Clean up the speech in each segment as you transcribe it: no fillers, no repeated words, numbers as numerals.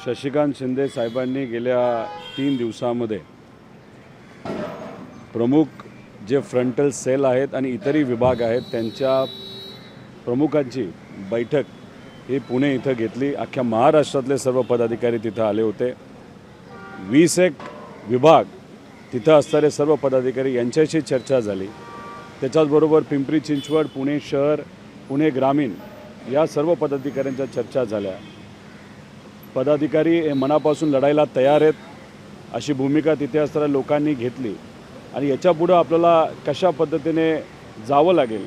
शशिकांत शिंदे साहेबांनी गेल्या 3 दिवसांमध्ये प्रमुख जे फ्रंटल सेल आहेत आणि इतरही विभाग आहेत त्यांच्या प्रमुखांची बैठक ही पुणे इथं घेतली। अख्ख्या महाराष्ट्रातले सर्व पदाधिकारी तिथं आले होते। 20 विभाग तिथं असणारे सर्व पदाधिकारी यांच्याशी चर्चा झाली। त्याच्याचबरोबर पिंपरी चिंचवड, पुणे शहर, पुणे ग्रामीण या सर्व पदाधिकाऱ्यांच्या चर्चा झाल्या। पदाधिकारी हे मनापासून लढायला तयार आहेत अशी भूमिका तिथे असणाऱ्या लोकांनी घेतली आणि याच्यापुढे आपल्याला कशा पद्धतीने जावं लागेल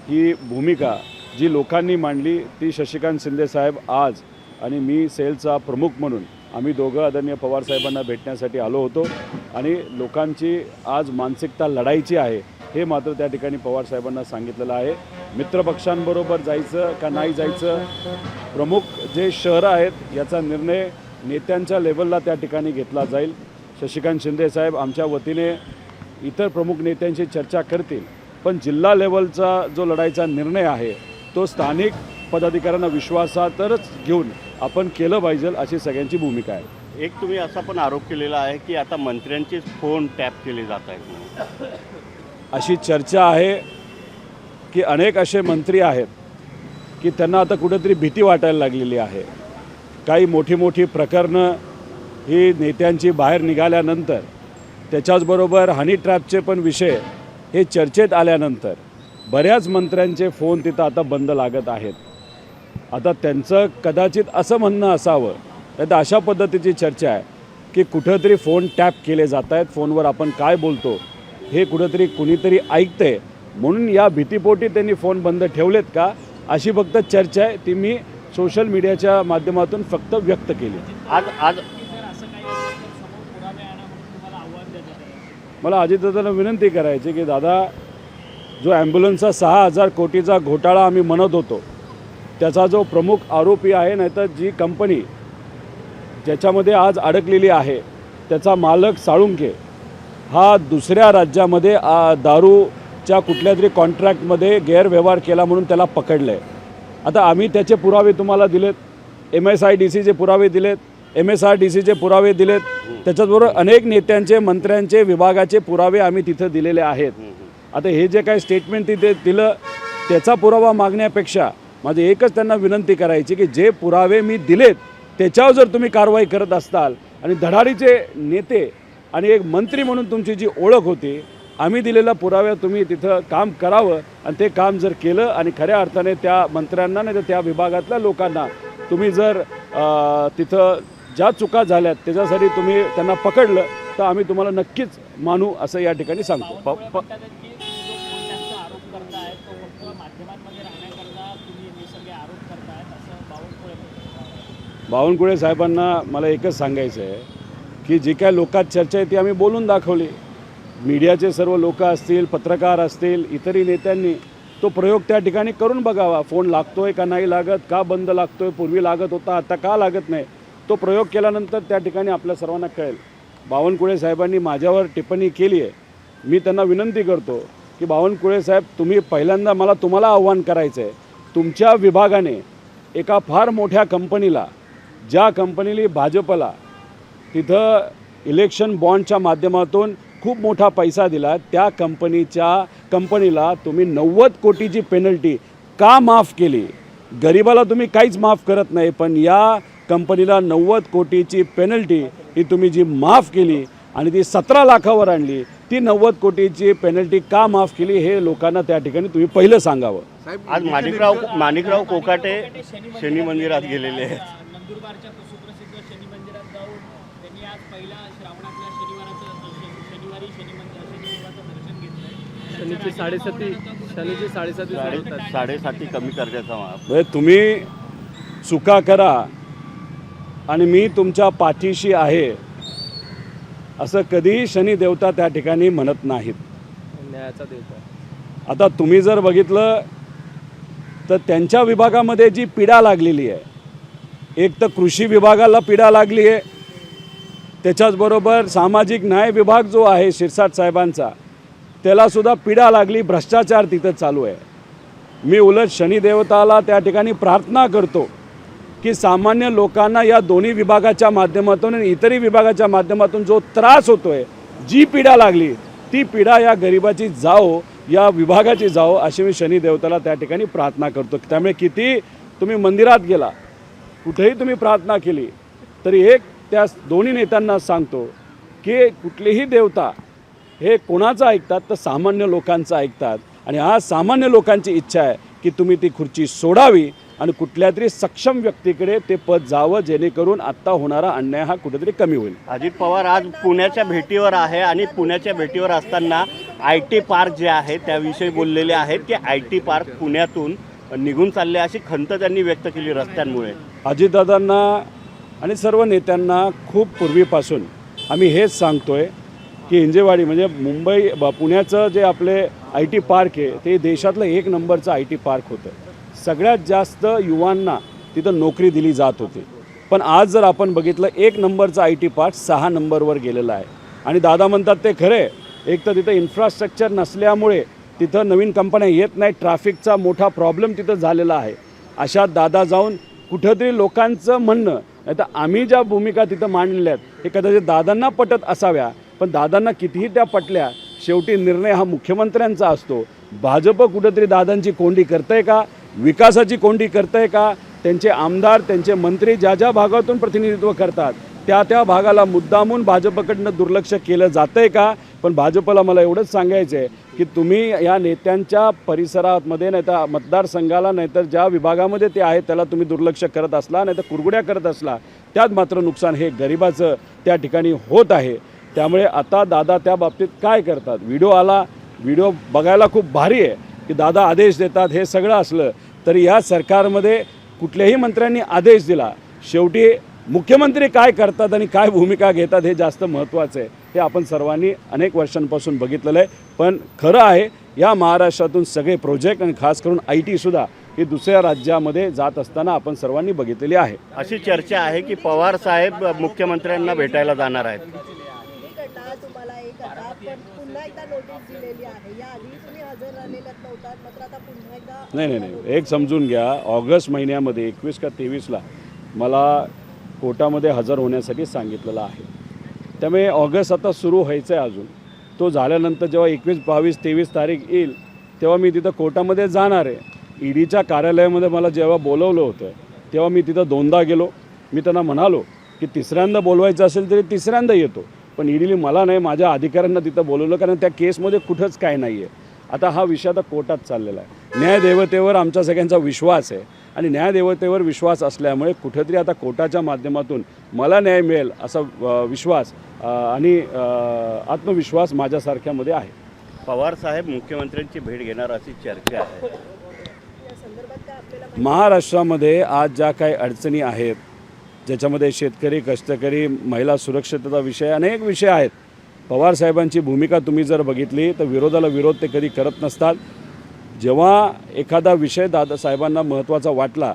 ही भूमिका जी लोकांनी मांडली ती शशिकांत शिंदे साहेब आज आणि मी सेलचा प्रमुख म्हणून आम्ही दोघं आदरणीय पवार साहेबांना भेटण्यासाठी आलो होतो आणि लोकांची आज मानसिकता लढायची आहे हे मात्र त्या ठिकाणी पवार साहेबांना सांगितलेलं आहे। मित्रपक्षांबरोबर जायचं का नाही जायचं, प्रमुख जे शहरं आहेत याचा निर्णय नेत्यांच्या लेवलला त्या ठिकाणी घेतला जाईल। शशिकांत शिंदे साहेब आमच्या वतीने इतर प्रमुख नेत्यांशी चर्चा करतील, पण जिल्हा लेवलचा जो लढाईचा निर्णय आहे तो स्थानिक पदाधिकाऱ्यांना विश्वासातच घेऊन आपण केलं पाहिजे अशी सगळ्यांची भूमिका आहे। एक तुम्ही असा पण आरोप केलेला आहे की आता मंत्र्यांचे फोन टॅप केले जात आहेत, अशी चर्चा आहे की अनेक असे मंत्री आहेत की त्यांना आता कुठेतरी भीती वाटायला लागलेली आहे। काही मोठी प्रकरणं ही नेत्यांची बाहेर निघाल्यानंतर त्याच्याचबरोबर हनी ट्रॅपचे पण विषय हे चर्चेत आल्यानंतर बऱ्याच मंत्र्यांचे फोन तिथं आता बंद लागत आहेत। आता त्यांचं कदाचित असं म्हणणं असावं तर अशा पद्धतीची चर्चा आहे की कुठंतरी फोन टॅप केले जात आहेत, फोनवर आपण काय बोलतो हे कुठंतरी कुणीतरी ऐकते म्हणून या भीतीपोटी त्यांनी फोन बंद ठेवलेत का अशी फक्त चर्चा आहे, ती मी सोशल मीडियाच्या माध्यमातून फक्त व्यक्त केली। आज मला अजितदादांना विनंती करायची की दादा, जो ॲम्ब्युलन्सचा 6,000 कोटीचा घोटाळा आम्ही म्हणत होतो त्याचा जो प्रमुख आरोपी आहे नाही तर जी कंपनी ज्याच्यामध्ये आज अडकलेली आहे त्याचा मालक साळुंके हा दुसऱ्या राज्यामध्ये दारूच्या कुठल्या तरी कॉन्ट्रॅक्टमध्ये गैरव्यवहार केला म्हणून त्याला पकडलं आहे। आता आम्ही त्याचे पुरावे तुम्हाला दिलेत, MSIDCचे पुरावे दिलेत, MSRDCचे पुरावे दिलेत, त्याच्याचबरोबर अनेक नेत्यांचे, मंत्र्यांचे, विभागाचे पुरावे आम्ही तिथं दिलेले आहेत। आता हे जे काही स्टेटमेंट तिथे दिलं त्याचा पुरावा मागण्यापेक्षा माझी एकच त्यांना विनंती करायची की जे पुरावे मी दिलेत त्याच्यावर जर तुम्ही कारवाई करत असताल आणि धडाडीचे नेते आणि एक मंत्री म्हणून तुमची जी ओळख होती, आम्ही दिलेल्या पुराव्या तुम्ही तिथं काम करावं आणि ते काम जर केलं आणि खऱ्या अर्थाने त्या मंत्र्यांना नाही तर त्या विभागातल्या लोकांना तुम्ही जर तिथं ज्या चुका झाल्यात त्याच्यासाठी तुम्ही त्यांना पकडलं तर आम्ही तुम्हाला नक्कीच मानू असं या ठिकाणी सांगतो। बावनकुळे साहेबांना मला एकच सांगायचं आहे की जी काय लोकात चर्चा आहे ती आम्ही बोलून दाखवली। मीडियाचे सर्व लोक असतील, पत्रकार असतील, इतरही नेत्यांनी तो प्रयोग त्या ठिकाणी करून बघावा। फोन लागतोय का नाही लागत, का बंद लागतोय, पूर्वी लागत होता आता का लागत नाही, तो प्रयोग केल्यानंतर त्या ठिकाणी आपल्या सर्वांना कळेल। बावनकुळे साहेबांनी माझ्यावर टिप्पणी केली आहे, मी त्यांना विनंती करतो की बावनकुळे साहेब तुम्ही पहिल्यांदा मला तुम्हाला आव्हान करायचं आहे, तुमच्या विभागाने एका फार मोठ्या कंपनीला, ज्या कंपनीला भाजपला तिथं इलेक्शन बॉन्डच्या माध्यमातून खूप मोठा पैसा दिला, त्या कंपनीला तुम्ही 90 कोटीची पेनल्टी का माफ केली? गरिबाला तुम्ही काहीच माफ करत नाही, पण या कंपनीला 90 कोटीची पेनल्टी ही तुम्ही जी माफ केली आणि ती 17 लाखावर आणली, ती 90 कोटीची पेनल्टी का माफ केली हे लोकांना त्या ठिकाणी तुम्ही पहिलं सांगावं। आज माणिकराव कोकाटे शनी मंदिरात गेलेले आहेत। नंदुरबारच्या सुप्रसिद्ध शनी मंदिरात जाऊन त्यांनी आज पहिला श्रावणातल्या शनिवारी शनिदेवाचं दर्शन घेतलं। साडेसाती कमी करण्याचा माप तुम्ही चुका करा आणि मी तुमच्या पाठीशी आहे असं कधी शनी देवता त्या ठिकाणी म्हणत नाहीत, न्यायाचा देवता। आता तुम्ही जर बघितलं तर त्यांच्या विभागामध्ये जी पीडा लागलेली आहे, एक तर कृषी विभागाला पीडा लागली आहे, त्याच्याचबरोबर सामाजिक न्याय विभाग जो आहे शिरसाट साहेबांचा त्यालासुद्धा पीडा लागली, भ्रष्टाचार तिथं चालू आहे। मी उलट शनिदेवताला त्या ठिकाणी प्रार्थना करतो की सामान्य लोकांना या दोन्ही विभागाच्या माध्यमातून आणि इतरही विभागाच्या माध्यमातून जो त्रास होतो आहे, जी पीडा लागली, ती पीडा या गरिबाची जाओ, या विभागाची जाओ, अशी मी शनी देवताला त्या ठिकाणी प्रार्थना करतो. त्यामुळे किती तुम्ही मंदिरात गेला, कुठेही तुम्ही प्रार्थना केली, तरी एक त्या दोन्ही नेत्यांना सांगतो की कुठलीही देवता हे कोणाचं ऐकतात तर सामान्य लोकांचं ऐकतात. आणि आज सामान्य लोकांची इच्छा आहे की तुम्ही ती खुर्ची सोडावी आणि कुठल्या तरी सक्षम व्यक्तीकडे ते पद जावं, जेणेकरून आत्ता होणारा अन्याय हा कुठेतरी कमी होईल. अजित पवार आज पुण्याच्या भेटीवर आहे आणि पुण्याच्या भेटीवर असताना IT पार्क जे आहे त्याविषयी बोललेले आहेत की IT पार्क पुण्यातून निघून चालले अशी खंत त्यांनी व्यक्त केली रस्त्यांमुळे. अजितदादांना आणि सर्व नेत्यांना खूप पूर्वीपासून आम्ही हेच सांगतोय की हिंजेवाडी म्हणजे पुण्याचं जे आपले IT पार्क आहे ते देशातलं 1 नंबरचं IT पार्क होतं. सगळ्यात जास्त युवांना तिथं नोकरी दिली जात होती. पण आज जर आपण बघितलं 1 नंबरचा IT पार्क 6 नंबरवर गेलेला आहे. आणि दादा म्हणतात ते खरे, एक तर तिथं इन्फ्रास्ट्रक्चर नसल्यामुळे तिथं नवीन कंपन्या येत नाही, ट्रॅफिकचा मोठा प्रॉब्लेम तिथं झालेला आहे. अशात दादा जाऊन कुठंतरी लोकांचं म्हणणं, नाही तर आम्ही ज्या भूमिका तिथं मांडलेल्या आहेत हे कदाचित दादांना पटत असाव्या, पण दादांना कितीही त्या पटल्या, शेवटी निर्णय हा मुख्यमंत्र्यांचा असतो. भाजप कुठंतरी दादांची कोंडी करतंय का, विकासाची कोंडी करतंय का, त्यांचे आमदार त्यांचे मंत्री ज्या ज्या भागातून प्रतिनिधित्व करतात त्या भागाला मुद्दामून भाजपकडनं दुर्लक्ष केलं जातं आहे का. पण भाजपला मला एवढंच सांगायचं आहे की तुम्ही या नेत्यांच्या परिसरामध्ये नाही तर मतदारसंघाला नाही तर ज्या विभागामध्ये ते आहेत त्याला तुम्ही दुर्लक्ष करत असला, नाही तर कुरगुड्या करत असला, त्यात मात्र नुकसान हे गरिबाचं त्या ठिकाणी होत आहे. त्यामुळे आता दादा त्या बाबतीत काय करतात, व्हिडिओ बघायला खूप भारी आहे की दादा आदेश देतात, हे सगळं असलं तरी या सरकारमध्ये कुठल्याही मंत्र्यांनी आदेश दिला, शेवटी मुख्यमंत्री काय करतात आणि काय भूमिका घेतात हे जास्त महत्त्वाचं आहे. हे आपण सर्वांनी अनेक वर्षांपासून बघितलेलं आहे. पण खरं आहे या महाराष्ट्रातून सगळे प्रोजेक्ट आणि खास करून IT सुद्धा हे दुसऱ्या राज्यामध्ये जात असताना आपण सर्वांनी बघितलेली आहे. अशी चर्चा आहे की पवार साहेब मुख्यमंत्र्यांना भेटायला जाणार आहेत. तुम्हाला एक आता पण पुन्हा एकदा नोटीस दिलेली आहे. या आधी तुम्ही हजर राहिलेलात नव्हतात, मात्र आता पुन्हा एकदा नाही, एक समजून घ्या, ऑगस्ट महिन्यामध्ये 21 का 23ला मला कोर्टामध्ये हजर होण्यासाठी सांगितलेलं आहे. त्यामुळे ऑगस्ट आता सुरू व्हायचं आहे अजून. तो झाल्यानंतर जेव्हा 21, 22, 23 तारीख येईल तेव्हा मी तिथं कोर्टामध्ये जाणार आहे. EDच्या कार्यालयामध्ये मला जेव्हा बोलवलं होतं तेव्हा मी तिथं 2दा गेलो. मी त्यांना म्हणालो की तिसऱ्यांदा बोलवायचं असेल तरी तिसऱ्यांदा येतो, पण EDने मला नाही, माझ्या अधिकाऱ्यांना तिथं बोलवलं, कारण त्या केसमध्ये कुठंच काय नाही आहे. आता हा विषय आता कोर्टात चाललेला आहे. न्यायदेवतेवर आमचा सगळ्यांचा विश्वास आहे आणि न्यायदेवतेवर विश्वास असल्यामुळे कुठेतरी आता कोर्टाच्या माध्यमातून मला न्याय मिळेल असा विश्वास आणि आत्मविश्वास माझ्यासारख्यामध्ये आहे. पवार साहेब मुख्यमंत्र्यांची भेट घेणार अशी चर्चा आहे. या संदर्भात काय आपल्याला महाराष्ट्रामध्ये आज ज्या काही अडचणी आहेत, ज्याच्यामध्ये शेतकरी, कष्टकरी, महिला सुरक्षितता विषय, अनेक विषय आहेत. पवारसाहेबांची भूमिका तुम्ही जर बघितली तर विरोधाला विरोध ते कधी करत नसतात. जेव्हा एखादा विषय दादासाहेबांना महत्त्वाचा वाटला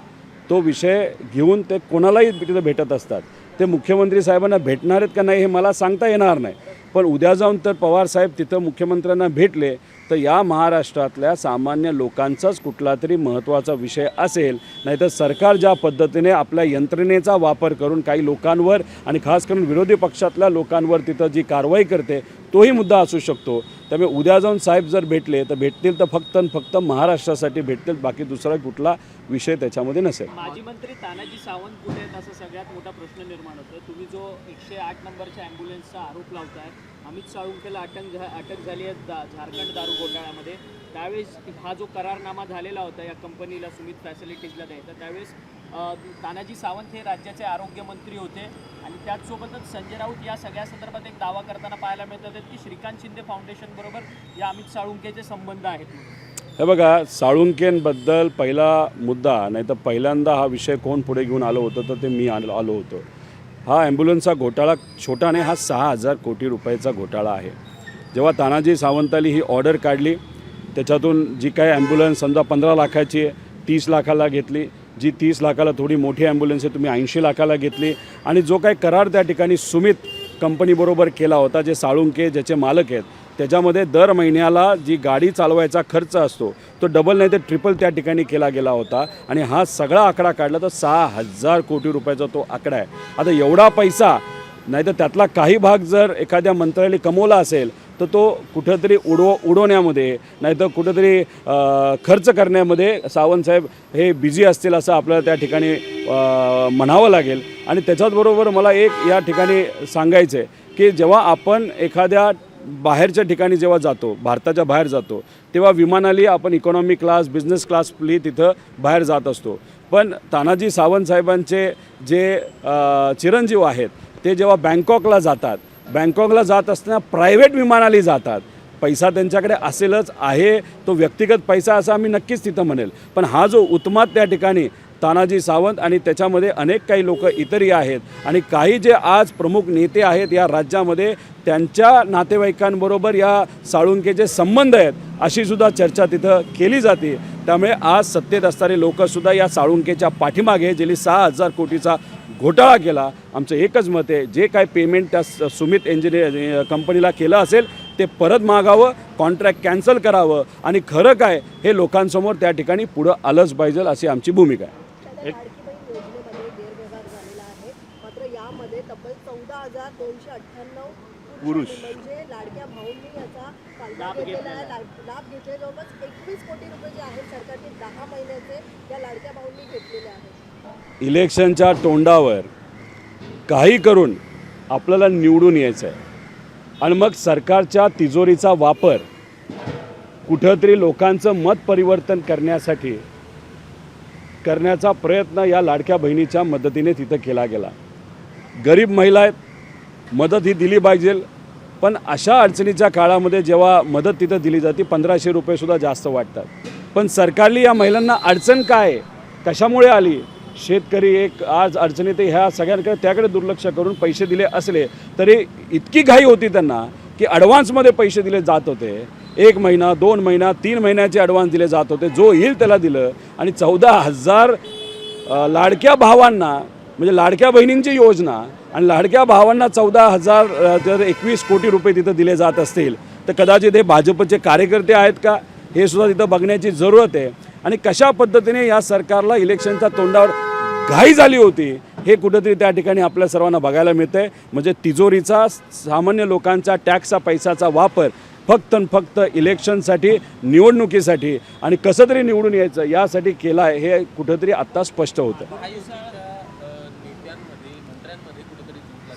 तो विषय घेऊन ते कोणालाही तिथं भेटत असतात. ते मुख्यमंत्री साहेबांना भेटणार आहेत का नाही हे मला सांगता येणार नाही, पण उद्या जाऊन तर पवारसाहेब तिथं मुख्यमंत्र्यांना भेटले तर या महाराष्ट्रातल्या सामान्य लोकांचाच कुठला तरी महत्त्वाचा विषय असेल, नाहीतर सरकार ज्या पद्धतीने आपल्या यंत्रणेचा वापर करून काही लोकांवर आणि खास करून विरोधी पक्षातल्या लोकांवर तिथं जी कारवाई करते तोही मुद्दा असू शकतो. त्यामुळे उद्या जाऊन साहेब जर भेटले तर भेटतील तर फक्त महाराष्ट्रासाठी भेटतील, बाकी दुसरा कुठला विषय त्याच्यामध्ये नसेल. माजी मंत्री तानाजी सावंत कुठे आहेत असा सगळ्यात मोठा प्रश्न निर्माण होतो. तुम्ही जो 108 नंबरच्या ॲम्ब्युलन्सचा आरोप लावताय, अमित साळुंखेला अटक झाली आहे झारखंड दारू घोटाळ्यामध्ये. त्यावेळेस हा जो करारनामा झालेला होता या कंपनीला सुमित फॅसिलिटीजला द्यायचा, त्यावेळेस तानाजी सावंत हे राज्याचे आरोग्यमंत्री होते आणि त्याचसोबतच संजय राऊत या सगळ्या संदर्भात एक दावा करताना पाहायला मिळतात की श्रीकांत शिंदे फाउंडेशनबरोबर या अमित साळुंखेचे संबंध आहेत. हे बघा, साळुंखेंबद्दल पहिला मुद्दा, नाही तर पहिल्यांदा हा विषय कोण पुढे घेऊन आलो होतं तर ते मी आलो होतो. हा ॲम्ब्युलन्सचा घोटाळा छोटा नाही, हा 6,000 कोटी रुपयाचा घोटाळा आहे. जेव्हा तानाजी सावंतांनी ही ऑर्डर काढली त्याच्यातून जी काही ॲम्ब्युलन्स समजा 15 लाखाची आहे 30 लाखाला घेतली, जी 30 लाखाला थोडी मोठी ॲम्ब्युलन्स आहे तुम्ही 80 लाखाला घेतली, आणि जो काही करार त्या ठिकाणी सुमित कंपनीबरोबर केला होता, जे साळुंखे ज्याचे मालक आहेत त्याच्यामध्ये दर महिन्याला जी गाडी चालवायचा खर्च असतो तो डबल नाही तर ट्रिपल त्या ठिकाणी केला गेला होता आणि हा सगळा आकडा काढला तर 6,000 कोटी रुपयाचा तो आकडा आहे. आता एवढा पैसा नाही तर त्यातला काही भाग जर एखाद्या मंत्र्याने कमवला असेल तर तो कुठंतरी उडवण्यामध्ये नाही तर कुठंतरी खर्च करण्यामध्ये सावंतसाहेब हे बिझी असतील असं आपल्याला त्या ठिकाणी म्हणावं लागेल. आणि त्याच्याचबरोबर मला एक या ठिकाणी सांगायचं आहे की जेव्हा आपण एखाद्या बाहेरच्या ठिकाणी जेव्हा जातो, भारताच्या बाहेर जातो, तेव्हा विमानाली आपण इकॉनॉमी क्लास बिझनेस क्लासली तिथं बाहेर जात असतो. पण तानाजी सावंत साहेबांचे जे चिरंजीव आहेत ते जेव्हा बँकॉकला जातात, बँकॉकला जात असताना प्रायव्हेट विमानाली जातात. पैसा त्यांच्याकडे असेलच आहे, तो व्यक्तिगत पैसा असा आम्ही नक्कीच तिथं म्हणेल. पण हा जो उत्माद त्या ठिकाणी तानाजी सावंत आणि त्याच्यामध्ये अनेक काही लोक इतरही आहेत आणि काही जे आज प्रमुख नेते आहेत या राज्यामध्ये त्यांच्या नातेवाईकांबरोबर या साळुंकेचे संबंध आहेत अशी सुद्धा चर्चा तिथं केली जाते. त्यामुळे आज सत्तेत असणारे लोकसुद्धा या साळुंकेच्या पाठीमागे ज्यांनी 6,000 कोटीचा घोटाळा केला. आमचं एकच मत आहे, जे काय पेमेंट त्या सुमित इंजिनियर कंपनीला केलं असेल ते परत मागावं, कॉन्ट्रॅक्ट कॅन्सल करावं आणि खरं काय हे लोकांसमोर त्या ठिकाणी पुढं आलंच पाहिजे अशी आमची भूमिका आहे. लाडकी बहीण योजनेमध्ये गैरव्यवहार झालेला आहे. मात्र यामध्ये तब्बल 14,298 पुरुष म्हणजे लाडक्या भाऊंनी याचा फायदा घेतलेला आहे, लाभ घेतले. जवळपास 21 कोटी रुपये जे आहेत सरकारने 10 महिन्याचे या लाडक्या भाऊंनी घेतलेले आहेत. इलेक्शनच्या तोंडावर काही करून आपल्याला निवडून यायचं आहे आणि मग सरकारच्या तिजोरीचा वापर कुठंतरी लोकांचं मत परिवर्तन करण्याचा प्रयत्न या लाडक्या बहिणीच्या मदतीने तिथं केला गेला. गरीब महिला आहेत, मदत ही दिली पाहिजे. पण अशा अडचणीच्या काळामध्ये जेव्हा मदत तिथं दिली जाते 1,500 रुपयेसुद्धा जास्त वाटतात. पण सरकारली या महिलांना अडचण काय, कशामुळे आली? शेतकरी एक आज अडचणीत ह्या सगळ्यांकडे त्याकडे दुर्लक्ष करून पैसे दिले असले तरी इतकी घाई होती त्यांना की ॲडव्हान्समध्ये पैसे दिले जात होते. 1 महिना 2 महिना 3 महिन्याचे ॲडव्हान्स दिले जात होते. जो येईल त्याला दिलं आणि 14,000 लाडक्या भावांना म्हणजे लाडक्या बहिणींची योजना आणि लाडक्या भावांना 14,000 जर 21 कोटी रुपये तिथं दिले जात असतील तर कदाचित हे भाजपचे कार्यकर्ते आहेत का हे सुद्धा तिथं बघण्याची जरूरत आहे. आणि कशा पद्धतीने या सरकारला इलेक्शनच्या तोंडावर घाई झाली होती हे कुठंतरी त्या ठिकाणी आपल्या सर्वांना बघायला मिळतं आहे. म्हणजे तिजोरीचा सामान्य लोकांचा टॅक्सचा पैशाचा वापर फक्त आणि फक्त इलेक्शनसाठी निवडणुकीसाठी आणि कसं तरी निवडून यायचं यासाठी केला आहे हे कुठंतरी आत्ता स्पष्ट होतं.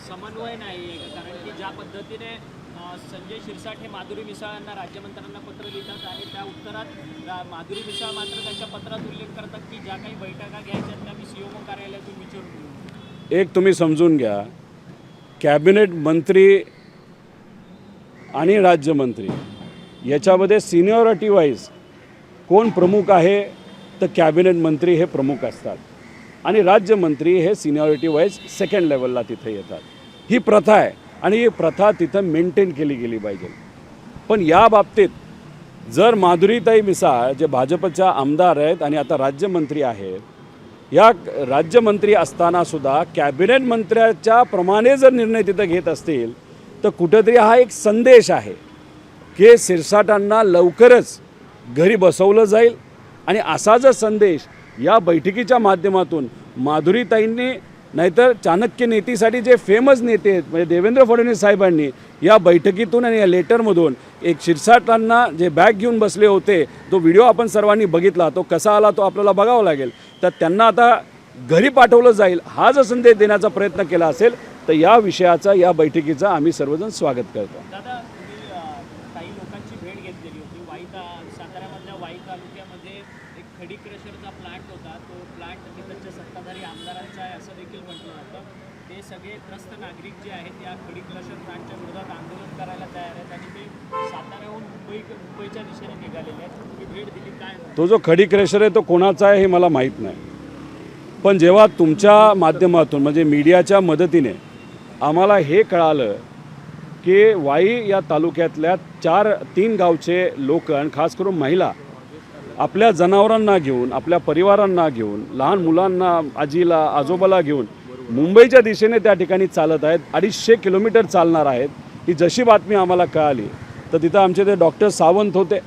समन्वय नाही कारण की ज्या पद्धतीने संजय शिरसाट हे माधुरी मिसाळ यांना राज्यमंत्र्यांना पत्र लिहितात आणि त्या उत्तरात माधुरी मिसाळ मात्र त्यांच्या पत्रात उल्लेख करतात की ज्या काही बैठका घ्यायच्या त्या मी सीओ कार्यालयातून विचारून. एक तुम्ही समजून घ्या, कॅबिनेट मंत्री आणि राज्यमंत्री याच्यामध्ये सिनियरिटी वाईज कोण प्रमुख आहे तर कॅबिनेट मंत्री हे प्रमुख असतात आणि राज्यमंत्री हे सिनियरिटी वाईज सेकंड लेवलला तिथे येतात. ही प्रथा आहे आणि ही प्रथा तिथं मेंटेन केली गेली पाहिजे. पण या बाबतीत जर माधुरीताई मिसाळ जे भाजपच्या आमदार आहेत आणि आता राज्यमंत्री आहेत, या राज्यमंत्री असतानासुद्धा कॅबिनेट मंत्र्याच्या प्रमाणे जर निर्णय तिथं घेत असतील तर कुठंतरी हा एक संदेश आहे की शिरसाटांना लवकरच घरी बसवलं जाईल. आणि असा जर संदेश या बैठकीच्या माध्यमातून माधुरीताईंनी नाहीतर चाणक्य नीतीसाठी जे फेमस नेते आहेत म्हणजे देवेंद्र फडणवीस साहेबांनी या बैठकीतून आणि या लेटरमधून एक शिरसाटांना जे बॅग घेऊन बसले होते तो व्हिडिओ आपण सर्वांनी बघितला, तो कसा आला तो आपल्याला बघावा लागेल. तर त्यांना आता घरी पाठवलं जाईल हा जर संदेश देण्याचा प्रयत्न केला असेल तर या विषयाचा या बैठकीचा आम्ही सर्वजण स्वागत करतो. दादा तुम्ही काही लोकांची भेट घेतलेली होती. साताऱ्यामधल्या वाई तालुक्यामध्ये एक खडी क्रशरचा प्लांट होता. तो प्लांट तिकडच्या सत्ताधारी आमदारांचा आहे असं देखील म्हटलं जातं. ते सगळे त्रस्त नागरिक जे आहेत या खडी क्रशर प्लांटच्या विरोधात आंदोलन करायला तयार आहेत आणि ते साताऱ्याहून मुंबईच्या दिशेने निघालेले आहेत. तुम्ही भेट दिली काय? तो जो खडी क्रशर आहे तो कोणाचा आहे हे मला माहीत नाही. पण जेव्हा तुमच्या माध्यमातून म्हणजे मीडियाच्या मदतीने आम्हाला हे कळालं की वाई या तालुक्यातल्या 3 गावचे लोक आणि खास करून महिला आपल्या जनावरांना घेऊन आपल्या परिवारांना घेऊन लहान मुलांना आजीला आजोबाला घेऊन मुंबईच्या दिशेने त्या ठिकाणी चालत आहेत. 250 किलोमीटर चालणार आहेत. ही जशी बातमी आम्हाला कळाली तर तिथं आमचे ते डॉक्टर सावंत होते,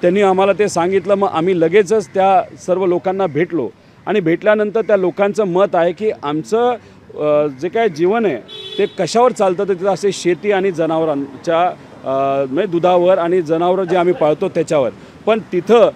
त्यांनी आम्हाला ते सांगितलं. मग आम्ही लगेचच त्या सर्व लोकांना भेटलो आणि भेटल्यानंतर त्या लोकांचं मत आहे की आमचं जे काय जीवन आहे ते कशावर चालतं, तर तिथं असे शेती आणि जनावरांच्या म्हणजे दुधावर आणि जनावरं जे आम्ही पाळतो त्याच्यावर. पण तिथं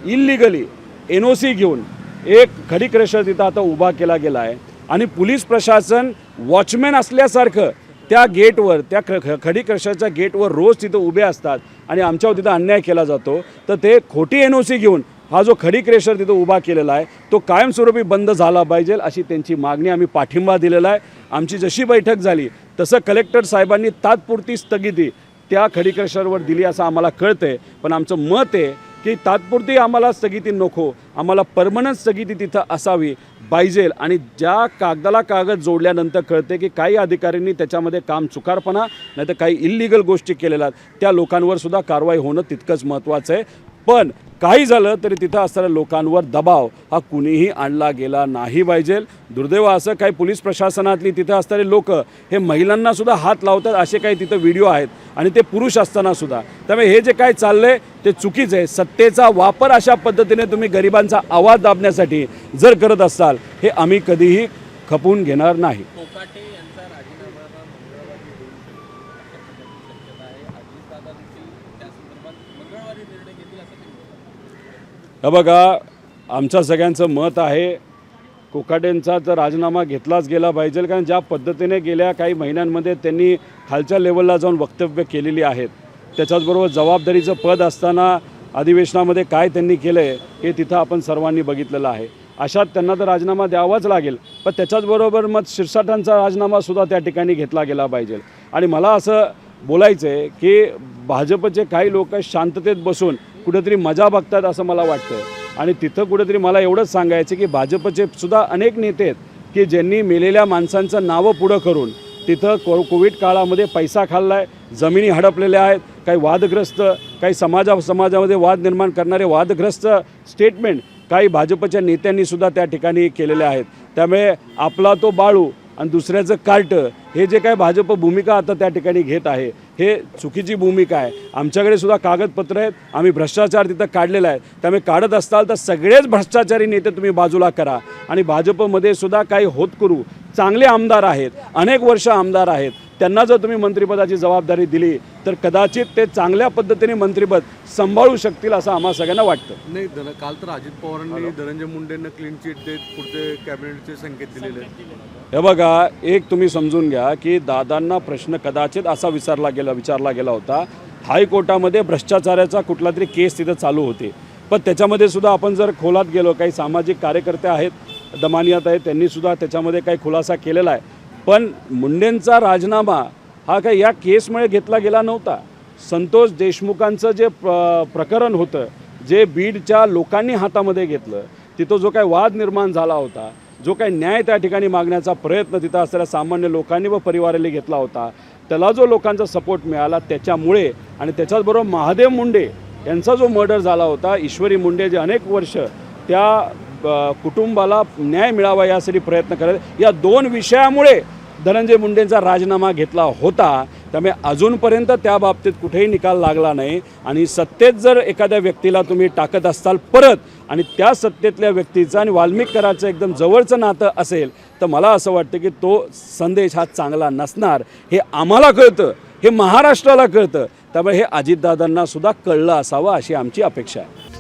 इल्लिगली NOC घेऊन एक खडी क्रशर तिथं आता उभा केला गेला आहे आणि पोलीस प्रशासन वॉचमॅन असल्यासारखं त्या गेटवर, त्या खडी क्रशरच्या गेटवर रोज तिथं उभे असतात आणि आमच्यावर तिथं अन्याय केला जातो. तर ते खोटी NOC घेऊन हा जो खडी क्रशर तिथं उभा केलेला आहे तो कायमस्वरूपी बंद झाला पाहिजे अशी त्यांची मागणी आम्ही पाठिंबा दिलेला आहे. आमची जशी बैठक झाली तसं कलेक्टर साहेबांनी तात्पुरती स्थगिती त्या खडी क्रशरवर दिली असं आम्हाला कळतं आहे. पण आमचं मत आहे की तात्पुरती आम्हाला स्थगिती नको, आम्हाला परमनंट स्थगिती तिथं असावी पाहिजे. आणि ज्या कागदाला कागद जोडल्यानंतर कळते की काही अधिकाऱ्यांनी त्याच्यामध्ये काम चुकारपणा नाही तर काही इल्लिगल गोष्टी केलेल्या त्या लोकांवर सुद्धा कारवाई होणं तितकंच महत्त्वाचं आहे. पण काही झालं तरी तिथं असणाऱ्या लोकांवर दबाव हा कुणीही आणला गेला नाही पाहिजे. दुर्दैव असं काही पोलीस प्रशासनातली तिथं असणारे लोक हे महिलांनासुद्धा हात लावतात असे काही तिथं व्हिडिओ आहेत आणि ते पुरुष असतानासुद्धा. त्यामुळे हे जे काय चाललं आहे ते चुकीचं आहे. सत्तेचा वापर अशा पद्धतीने तुम्ही गरिबांचा आवाज दाबण्यासाठी जर करत असाल हे आम्ही कधीही खपवून घेणार नाही. कोकाटे यांचा राजीनामा मंगळवारी होऊ शकतो अशा पद्धतीची शक्यता आहे. अजितदादा देखील त्या संदर्भात मंगळवारी निर्णय घेतील असं ते बोलतात. हे बघा, आमच्या सगळ्यांचं मत आहे कोकाटेंचा तर राजीनामा घेतलाच गेला पाहिजे. कारण ज्या पद्धतीने गेल्या काही महिन्यांमध्ये त्यांनी खालच्या लेवलला जाऊन वक्तव्य केलेली आहेत, त्याच्याचबरोबर जबाबदारीचं पद असताना अधिवेशनामध्ये काय त्यांनी केलं आहे हे तिथं आपण सर्वांनी बघितलेलं आहे. अशात त्यांना तर राजीनामा द्यावाच लागेल. पण त्याच्याचबरोबर मग शिरसाटांचा राजीनामासुद्धा त्या ठिकाणी घेतला गेला पाहिजे. आणि मला असं बोलायचं आहे की भाजपचे काही लोक शांततेत बसून कुठेतरी मजा बघतात असं मला वाटतं. आणि तिथं कुठेतरी मला एवढंच सांगायचं की भाजपचे सुद्धा अनेक नेते आहेत की ज्यांनी मेलेल्या माणसांचं नावं पुढं करून तिथं कोविड काळामध्ये पैसा खाल्ला आहे, जमिनी हडपलेल्या आहेत, काही वादग्रस्त, काही समाजामध्ये वाद निर्माण करणारे वादग्रस्त स्टेटमेंट काही भाजपच्या नेत्यांनीसुद्धा त्या ठिकाणी केलेले आहेत. त्यामुळे आपला तो बाळू आणि दुसऱ्याचं कार्टं हे जे काय भाजप भूमिका आता त्या ठिकाणी घेत आहे हे चुकीची भूमिका आहे. आमच्याकडे सुद्धा कागदपत्र आहेत, आम्ही भ्रष्टाचार तिथं काढलेला आहे. त्यामुळे काढत असताल तर सगळेच भ्रष्टाचारी नेते तुम्ही बाजूला करा. आणि भाजपमध्ये सुद्धा काही होतकरू चांगले आमदार आहेत, अनेक वर्ष आमदार आहेत, त्यांना जर तुम्ही मंत्रिपदाची जबाबदारी दिली तर कदाचित ते चांगल्या पद्धतीने मंत्रिपद सांभाळू शकतील असं आम्हा सगळ्यांना वाटतं. नाही, काल तर अजित पवारांनी धनंजय मुंडेंना क्लीन चिट देत पुढचे कॅबिनेटचे संकेत दिलेले आहेत. हे बघा, एक तुम्ही समजून घ्या की दादांना प्रश्न कदाचित असा विचारला गेला होता, हायकोर्टामध्ये भ्रष्टाचाराचा कुठला तरी केस तिथं चालू होते. पण त्याच्यामध्ये सुद्धा आपण जर खोलात गेलो, काही सामाजिक कार्यकर्ते आहेत, दमानियात आहेत, त्यांनीसुद्धा त्याच्यामध्ये काही खुलासा केलेला आहे. पण मुंडेंचा राजीनामा हा काही या केसमुळे घेतला गेला नव्हता. संतोष देशमुखांचं जे प्रकरण होतं, जे बीडच्या लोकांनी हातामध्ये घेतलं, तिथं जो काही वाद निर्माण झाला होता, जो काही न्याय त्या ठिकाणी मागण्याचा प्रयत्न तिथं असलेल्या सामान्य लोकांनी व परिवाराने घेतला होता, त्याला जो लोकांचा सपोर्ट मिळाला त्याच्यामुळे. आणि त्याच्याचबरोबर महादेव मुंडे यांचा जो मर्डर झाला होता, ईश्वरी मुंडे जे अनेक वर्ष त्या कुटुंबाला न्याय मिळावा यासाठी प्रयत्न करत, या दोन विषयामुळे धनंजय मुंडेंचा राजीनामा घेतला होता. त्यामुळे अजूनपर्यंत त्या बाबतीत कुठेही निकाल लागला नाही. आणि सत्तेत जर एखाद्या व्यक्तीला तुम्ही टाकत असाल परत आणि त्या सत्तेतल्या व्यक्तीचं आणि वाल्मिकराचं एकदम जवळचं नातं असेल तर मला असं वाटतं की तो संदेश हा चांगला नसणार. हे आम्हाला कळतं, हे महाराष्ट्राला कळतं. त्यामुळे हे अजितदादांना सुद्धा कळलं असावं अशी आमची अपेक्षा आहे.